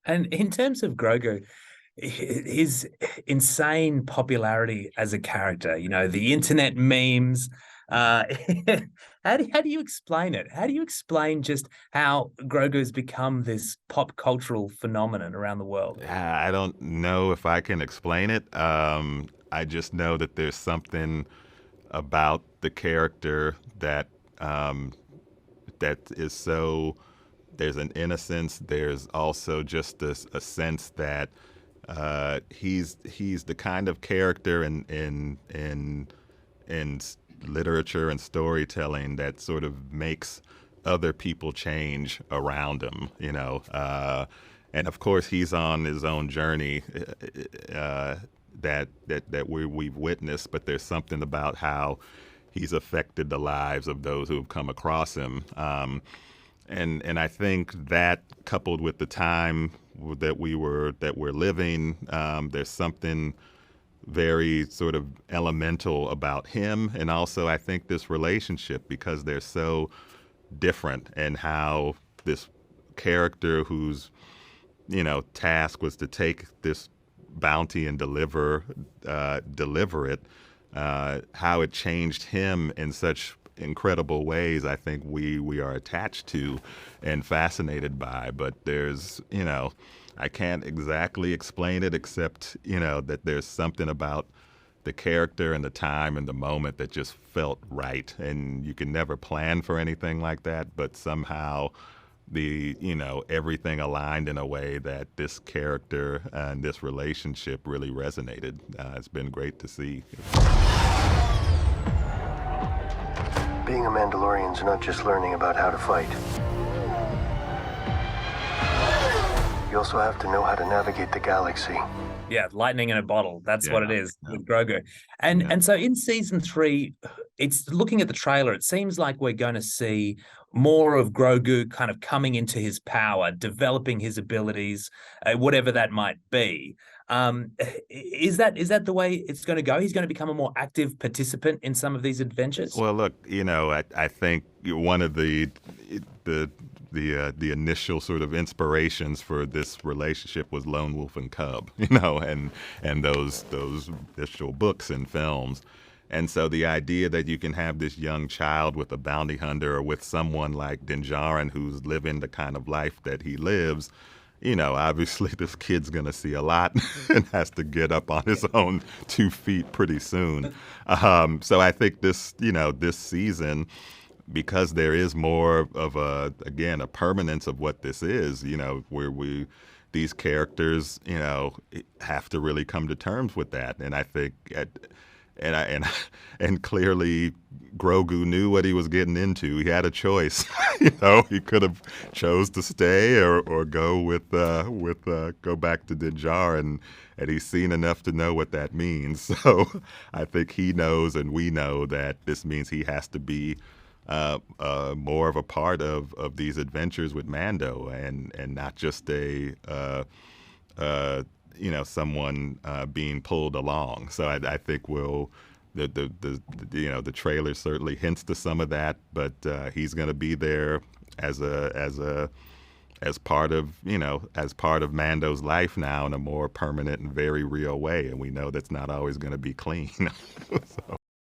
And in terms of Grogu, his insane popularity as a character, the internet memes. Uh, how do you explain it? How do you explain just how Grogu's become this pop cultural phenomenon around the world? I don't know if I can explain it. I just know that there's something about the character um, that is so. There's an innocence. There's also just a sense that he's the kind of character in literature and storytelling that sort of makes other people change around him. And of course he's on his own journey that we've witnessed, but there's something about how he's affected the lives of those who have come across him. And I think that coupled with the time that we're living, there's something very sort of elemental about him, and also I think this relationship, because they're so different, and how this character whose task was to take this bounty and deliver it, how it changed him in such incredible ways. I think we are attached to and fascinated by. But there's, I can't exactly explain it, except that there's something about the character and the time and the moment that just felt right. And you can never plan for anything like that, but somehow everything aligned in a way that this character and this relationship really resonated. It's been great to see. Being a Mandalorian's not just learning about how to fight. You also have to know how to navigate the galaxy. Yeah, lightning in a bottle. That's what it is with Grogu. And Yeah. and so in season 3, it's looking at the trailer, it seems like we're going to see more of Grogu kind of coming into his power, developing his abilities, whatever that might be. Is that the way it's going to go? He's going to become a more active participant in some of these adventures? Well, look, I think one of the initial sort of inspirations for this relationship was Lone Wolf and Cub, and those initial books and films. And so the idea that you can have this young child with a bounty hunter, or with someone like Din Djarin who's living the kind of life that he lives, obviously this kid's going to see a lot and has to get up on his own 2 feet pretty soon. So I think this season, because there is more of a permanence of what this is, where these characters, have to really come to terms with that. And I think and clearly Grogu knew what he was getting into. He had a choice. He could have chose to stay or go go back to Din Djarin, and he's seen enough to know what that means. So I think he knows, and we know, that this means he has to be more of a part of these adventures with Mando, and not just someone being pulled along. So I think the trailer certainly hints to some of that, but he's going to be there as part of Mando's life now, in a more permanent and very real way, and we know that's not always going to be clean. So.